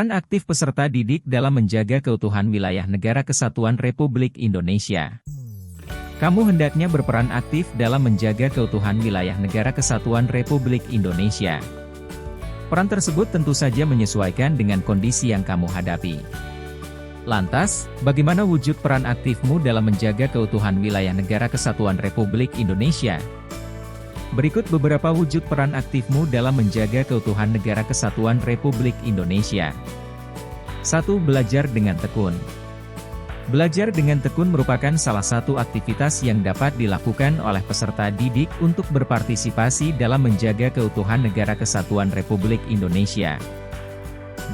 Peran aktif peserta didik dalam menjaga keutuhan wilayah Negara Kesatuan Republik Indonesia. Kamu hendaknya berperan aktif dalam menjaga keutuhan wilayah Negara Kesatuan Republik Indonesia. Peran tersebut tentu saja menyesuaikan dengan kondisi yang kamu hadapi. Lantas, bagaimana wujud peran aktifmu dalam menjaga keutuhan wilayah Negara Kesatuan Republik Indonesia? Berikut beberapa wujud peran aktifmu dalam menjaga keutuhan Negara Kesatuan Republik Indonesia. 1. Belajar dengan tekun. Belajar dengan tekun merupakan salah satu aktivitas yang dapat dilakukan oleh peserta didik untuk berpartisipasi dalam menjaga keutuhan Negara Kesatuan Republik Indonesia.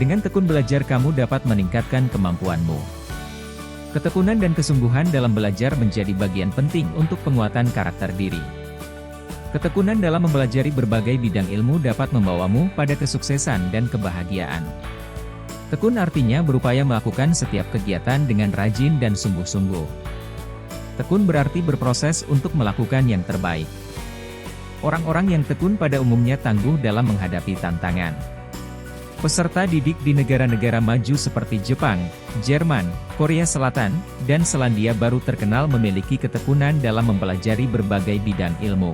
Dengan tekun belajar kamu dapat meningkatkan kemampuanmu. Ketekunan dan kesungguhan dalam belajar menjadi bagian penting untuk penguatan karakter diri. Ketekunan dalam mempelajari berbagai bidang ilmu dapat membawamu pada kesuksesan dan kebahagiaan. Tekun artinya berupaya melakukan setiap kegiatan dengan rajin dan sungguh-sungguh. Tekun berarti berproses untuk melakukan yang terbaik. Orang-orang yang tekun pada umumnya tangguh dalam menghadapi tantangan. Peserta didik di negara-negara maju seperti Jepang, Jerman, Korea Selatan, dan Selandia Baru terkenal memiliki ketekunan dalam mempelajari berbagai bidang ilmu.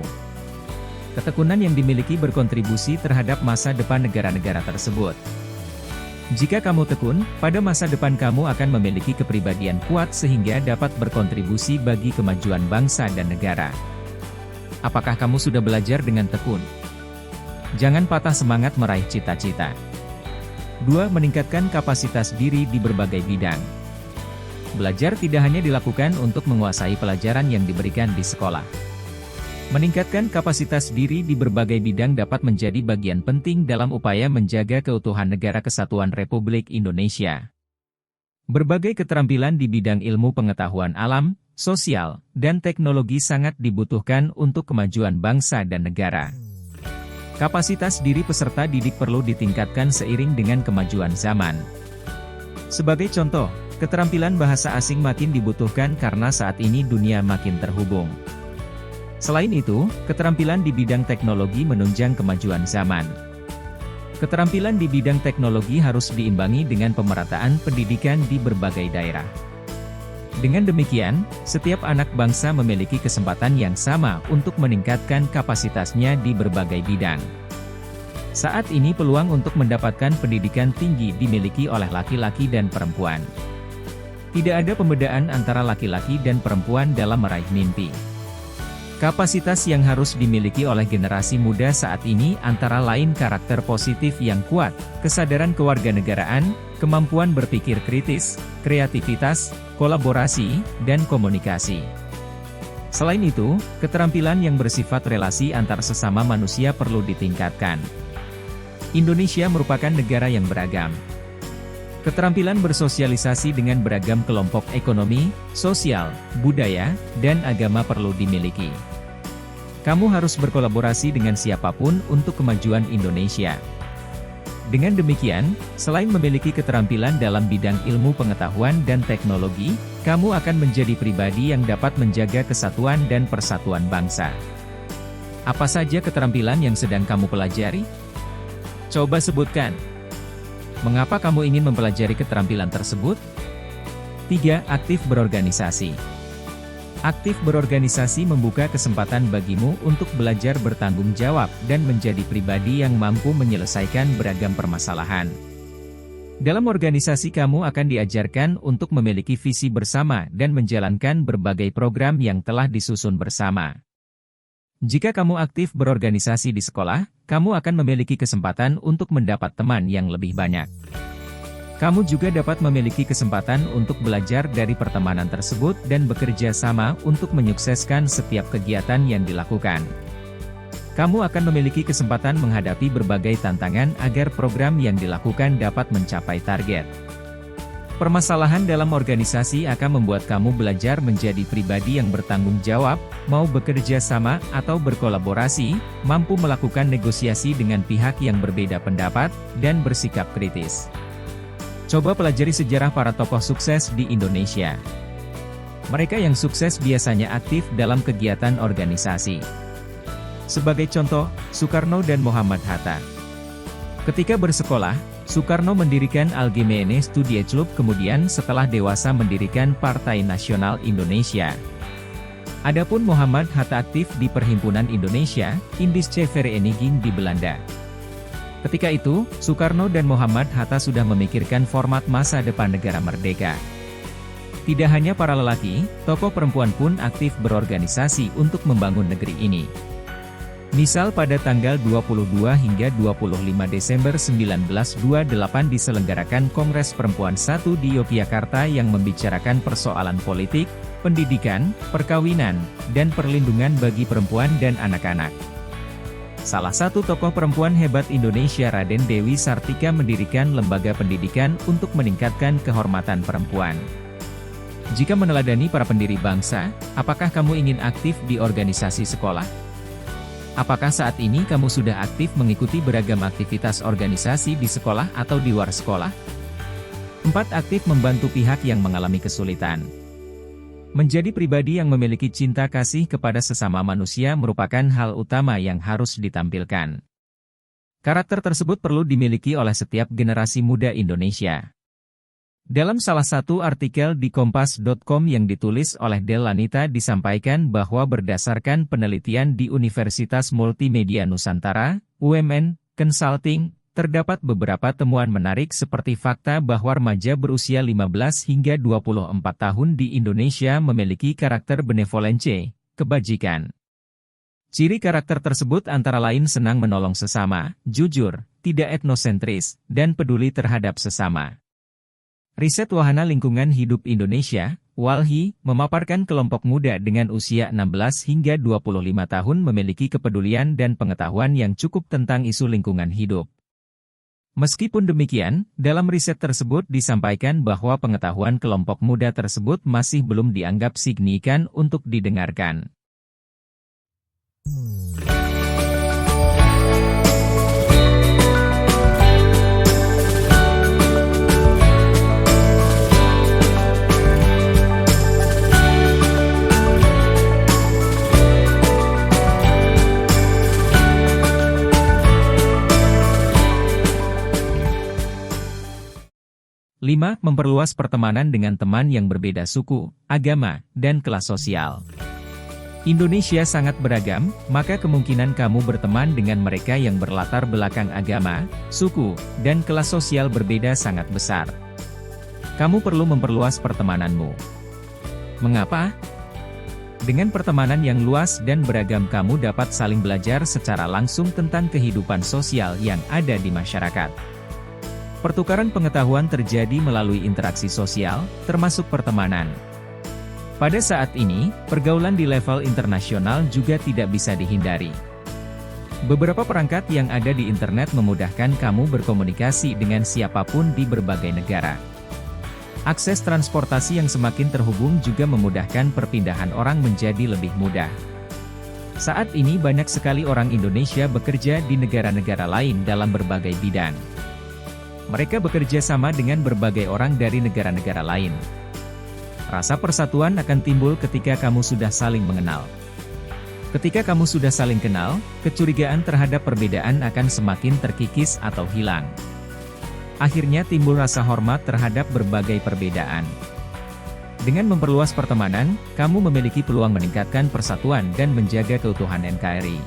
Ketekunan yang dimiliki berkontribusi terhadap masa depan negara-negara tersebut. Jika kamu tekun, pada masa depan kamu akan memiliki kepribadian kuat sehingga dapat berkontribusi bagi kemajuan bangsa dan negara. Apakah kamu sudah belajar dengan tekun? Jangan patah semangat meraih cita-cita. 2. Meningkatkan kapasitas diri di berbagai bidang. Belajar tidak hanya dilakukan untuk menguasai pelajaran yang diberikan di sekolah. Meningkatkan kapasitas diri di berbagai bidang dapat menjadi bagian penting dalam upaya menjaga keutuhan Negara Kesatuan Republik Indonesia. Berbagai keterampilan di bidang ilmu pengetahuan alam, sosial, dan teknologi sangat dibutuhkan untuk kemajuan bangsa dan negara. Kapasitas diri peserta didik perlu ditingkatkan seiring dengan kemajuan zaman. Sebagai contoh, keterampilan bahasa asing makin dibutuhkan karena saat ini dunia makin terhubung. Selain itu, keterampilan di bidang teknologi menunjang kemajuan zaman. Keterampilan di bidang teknologi harus diimbangi dengan pemerataan pendidikan di berbagai daerah. Dengan demikian, setiap anak bangsa memiliki kesempatan yang sama untuk meningkatkan kapasitasnya di berbagai bidang. Saat ini peluang untuk mendapatkan pendidikan tinggi dimiliki oleh laki-laki dan perempuan. Tidak ada pembedaan antara laki-laki dan perempuan dalam meraih mimpi. Kapasitas yang harus dimiliki oleh generasi muda saat ini antara lain karakter positif yang kuat, kesadaran kewarganegaraan, kemampuan berpikir kritis, kreativitas, kolaborasi, dan komunikasi. Selain itu, keterampilan yang bersifat relasi antar sesama manusia perlu ditingkatkan. Indonesia merupakan negara yang beragam. Keterampilan bersosialisasi dengan beragam kelompok ekonomi, sosial, budaya, dan agama perlu dimiliki. Kamu harus berkolaborasi dengan siapapun untuk kemajuan Indonesia. Dengan demikian, selain memiliki keterampilan dalam bidang ilmu pengetahuan dan teknologi, kamu akan menjadi pribadi yang dapat menjaga kesatuan dan persatuan bangsa. Apa saja keterampilan yang sedang kamu pelajari? Coba sebutkan. Mengapa kamu ingin mempelajari keterampilan tersebut? 3. Aktif berorganisasi. Aktif berorganisasi membuka kesempatan bagimu untuk belajar bertanggung jawab dan menjadi pribadi yang mampu menyelesaikan beragam permasalahan. Dalam organisasi kamu akan diajarkan untuk memiliki visi bersama dan menjalankan berbagai program yang telah disusun bersama. Jika kamu aktif berorganisasi di sekolah, kamu akan memiliki kesempatan untuk mendapat teman yang lebih banyak. Kamu juga dapat memiliki kesempatan untuk belajar dari pertemanan tersebut dan bekerja sama untuk menyukseskan setiap kegiatan yang dilakukan. Kamu akan memiliki kesempatan menghadapi berbagai tantangan agar program yang dilakukan dapat mencapai target. Permasalahan dalam organisasi akan membuat kamu belajar menjadi pribadi yang bertanggung jawab, mau bekerja sama atau berkolaborasi, mampu melakukan negosiasi dengan pihak yang berbeda pendapat, dan bersikap kritis. Coba pelajari sejarah para tokoh sukses di Indonesia. Mereka yang sukses biasanya aktif dalam kegiatan organisasi. Sebagai contoh, Soekarno dan Muhammad Hatta. Ketika bersekolah, Soekarno mendirikan Algemene Studieclub, kemudian setelah dewasa mendirikan Partai Nasional Indonesia. Adapun Muhammad Hatta aktif di Perhimpunan Indonesia, Indische Vereniging di Belanda. Ketika itu, Soekarno dan Muhammad Hatta sudah memikirkan format masa depan negara merdeka. Tidak hanya para lelaki, tokoh perempuan pun aktif berorganisasi untuk membangun negeri ini. Misal pada tanggal 22 hingga 25 Desember 1928 diselenggarakan Kongres Perempuan I di Yogyakarta yang membicarakan persoalan politik, pendidikan, perkawinan, dan perlindungan bagi perempuan dan anak-anak. Salah satu tokoh perempuan hebat Indonesia, Raden Dewi Sartika, mendirikan lembaga pendidikan untuk meningkatkan kehormatan perempuan. Jika meneladani para pendiri bangsa, apakah kamu ingin aktif di organisasi sekolah? Apakah saat ini kamu sudah aktif mengikuti beragam aktivitas organisasi di sekolah atau di luar sekolah? 4. Aktif membantu pihak yang mengalami kesulitan. Menjadi pribadi yang memiliki cinta kasih kepada sesama manusia merupakan hal utama yang harus ditampilkan. Karakter tersebut perlu dimiliki oleh setiap generasi muda Indonesia. Dalam salah satu artikel di Kompas.com yang ditulis oleh Delanita disampaikan bahwa berdasarkan penelitian di Universitas Multimedia Nusantara, UMN, Consulting, terdapat beberapa temuan menarik seperti fakta bahwa remaja berusia 15 hingga 24 tahun di Indonesia memiliki karakter benevolence, kebajikan. Ciri karakter tersebut antara lain senang menolong sesama, jujur, tidak etnosentris, dan peduli terhadap sesama. Riset Wahana Lingkungan Hidup Indonesia, WALHI, memaparkan kelompok muda dengan usia 16 hingga 25 tahun memiliki kepedulian dan pengetahuan yang cukup tentang isu lingkungan hidup. Meskipun demikian, dalam riset tersebut disampaikan bahwa pengetahuan kelompok muda tersebut masih belum dianggap signifikan untuk didengarkan. Lima, memperluas pertemanan dengan teman yang berbeda suku, agama, dan kelas sosial. Indonesia sangat beragam, maka kemungkinan kamu berteman dengan mereka yang berlatar belakang agama, suku, dan kelas sosial berbeda sangat besar. Kamu perlu memperluas pertemananmu. Mengapa? Dengan pertemanan yang luas dan beragam kamu dapat saling belajar secara langsung tentang kehidupan sosial yang ada di masyarakat. Pertukaran pengetahuan terjadi melalui interaksi sosial, termasuk pertemanan. Pada saat ini, pergaulan di level internasional juga tidak bisa dihindari. Beberapa perangkat yang ada di internet memudahkan kamu berkomunikasi dengan siapapun di berbagai negara. Akses transportasi yang semakin terhubung juga memudahkan perpindahan orang menjadi lebih mudah. Saat ini banyak sekali orang Indonesia bekerja di negara-negara lain dalam berbagai bidang. Mereka bekerja sama dengan berbagai orang dari negara-negara lain. Rasa persatuan akan timbul ketika kamu sudah saling mengenal. Ketika kamu sudah saling kenal, kecurigaan terhadap perbedaan akan semakin terkikis atau hilang. Akhirnya timbul rasa hormat terhadap berbagai perbedaan. Dengan memperluas pertemanan, kamu memiliki peluang meningkatkan persatuan dan menjaga keutuhan NKRI.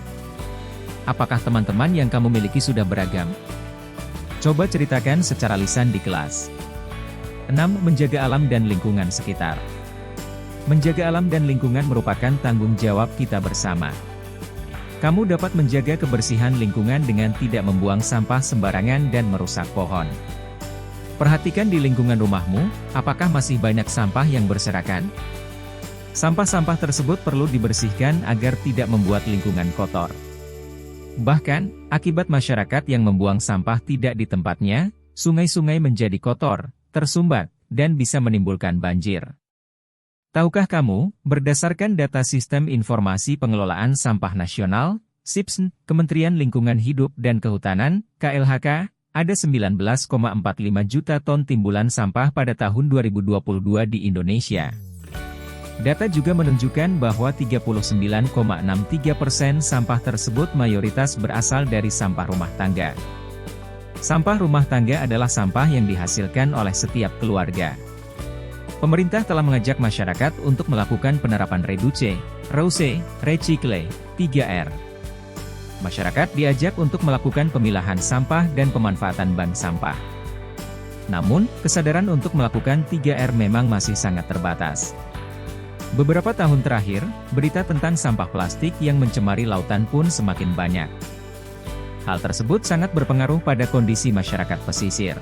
Apakah teman-teman yang kamu miliki sudah beragam? Coba ceritakan secara lisan di kelas. 6. Menjaga alam dan lingkungan sekitar. Menjaga alam dan lingkungan merupakan tanggung jawab kita bersama. Kamu dapat menjaga kebersihan lingkungan dengan tidak membuang sampah sembarangan dan merusak pohon. Perhatikan di lingkungan rumahmu, apakah masih banyak sampah yang berserakan? Sampah-sampah tersebut perlu dibersihkan agar tidak membuat lingkungan kotor. Bahkan, akibat masyarakat yang membuang sampah tidak di tempatnya, sungai-sungai menjadi kotor, tersumbat, dan bisa menimbulkan banjir. Tahukah kamu, berdasarkan data Sistem Informasi Pengelolaan Sampah Nasional, SIPSN, Kementerian Lingkungan Hidup dan Kehutanan, KLHK, ada 19,45 juta ton timbulan sampah pada tahun 2022 di Indonesia. Data juga menunjukkan bahwa 39,63% sampah tersebut mayoritas berasal dari sampah rumah tangga. Sampah rumah tangga adalah sampah yang dihasilkan oleh setiap keluarga. Pemerintah telah mengajak masyarakat untuk melakukan penerapan reduce, reuse, recycle, 3R. Masyarakat diajak untuk melakukan pemilahan sampah dan pemanfaatan bank sampah. Namun, kesadaran untuk melakukan 3R memang masih sangat terbatas. Beberapa tahun terakhir, berita tentang sampah plastik yang mencemari lautan pun semakin banyak. Hal tersebut sangat berpengaruh pada kondisi masyarakat pesisir.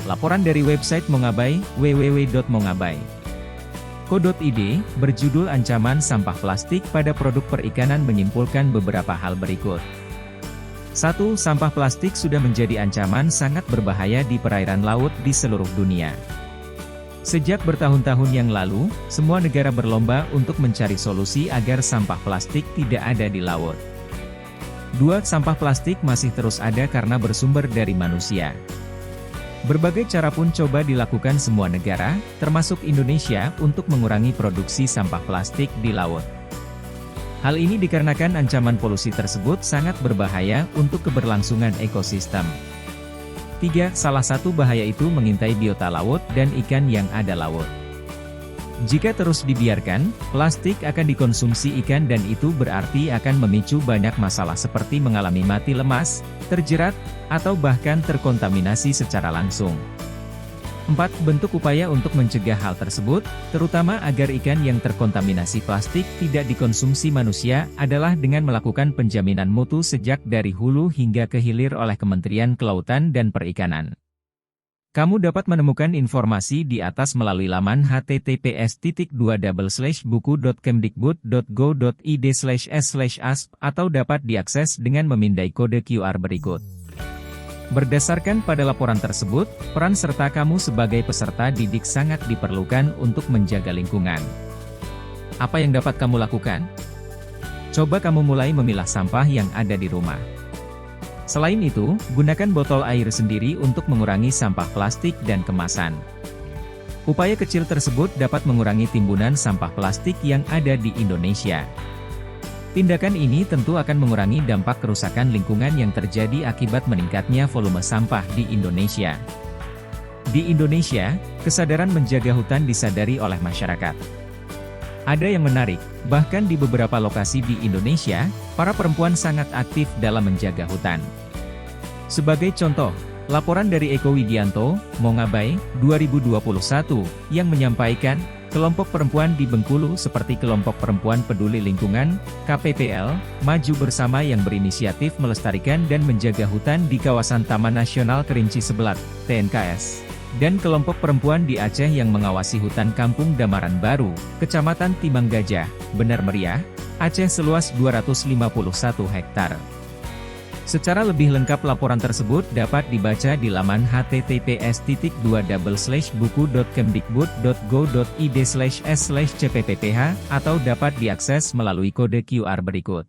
Laporan dari website Mongabay, www.mongabay.co.id, berjudul Ancaman Sampah Plastik pada Produk Perikanan menyimpulkan beberapa hal berikut. 1. Sampah plastik sudah menjadi ancaman sangat berbahaya di perairan laut di seluruh dunia. Sejak bertahun-tahun yang lalu, semua negara berlomba untuk mencari solusi agar sampah plastik tidak ada di laut. 2. Sampah plastik masih terus ada karena bersumber dari manusia. Berbagai cara pun coba dilakukan semua negara, termasuk Indonesia, untuk mengurangi produksi sampah plastik di laut. Hal ini dikarenakan ancaman polusi tersebut sangat berbahaya untuk keberlangsungan ekosistem. 3. Salah satu bahaya itu mengintai biota laut dan ikan yang ada laut. Jika terus dibiarkan, plastik akan dikonsumsi ikan dan itu berarti akan memicu banyak masalah seperti mengalami mati lemas, terjerat, atau bahkan terkontaminasi secara langsung. 4. Bentuk upaya untuk mencegah hal tersebut, terutama agar ikan yang terkontaminasi plastik tidak dikonsumsi manusia, adalah dengan melakukan penjaminan mutu sejak dari hulu hingga ke hilir oleh Kementerian Kelautan dan Perikanan. Kamu dapat menemukan informasi di atas melalui laman https://buku.kemdikbud.go.id/s/asp atau dapat diakses dengan memindai kode QR berikut. Berdasarkan pada laporan tersebut, peran serta kamu sebagai peserta didik sangat diperlukan untuk menjaga lingkungan. Apa yang dapat kamu lakukan? Coba kamu mulai memilah sampah yang ada di rumah. Selain itu, gunakan botol air sendiri untuk mengurangi sampah plastik dan kemasan. Upaya kecil tersebut dapat mengurangi timbunan sampah plastik yang ada di Indonesia. Tindakan ini tentu akan mengurangi dampak kerusakan lingkungan yang terjadi akibat meningkatnya volume sampah di Indonesia. Di Indonesia, kesadaran menjaga hutan disadari oleh masyarakat. Ada yang menarik, bahkan di beberapa lokasi di Indonesia, para perempuan sangat aktif dalam menjaga hutan. Sebagai contoh, laporan dari Eko Widianto, Mongabay, 2021, yang menyampaikan, kelompok perempuan di Bengkulu seperti Kelompok Perempuan Peduli Lingkungan, KPPL, maju bersama yang berinisiatif melestarikan dan menjaga hutan di kawasan Taman Nasional Kerinci Sebelat, TNKS. Dan kelompok perempuan di Aceh yang mengawasi hutan Kampung Damaran Baru, Kecamatan Timang Gajah, Benar Meriah, Aceh seluas 251 hektar. Secara lebih lengkap laporan tersebut dapat dibaca di laman https://buku.kemdikbud.go.id/s/cppth atau dapat diakses melalui kode QR berikut.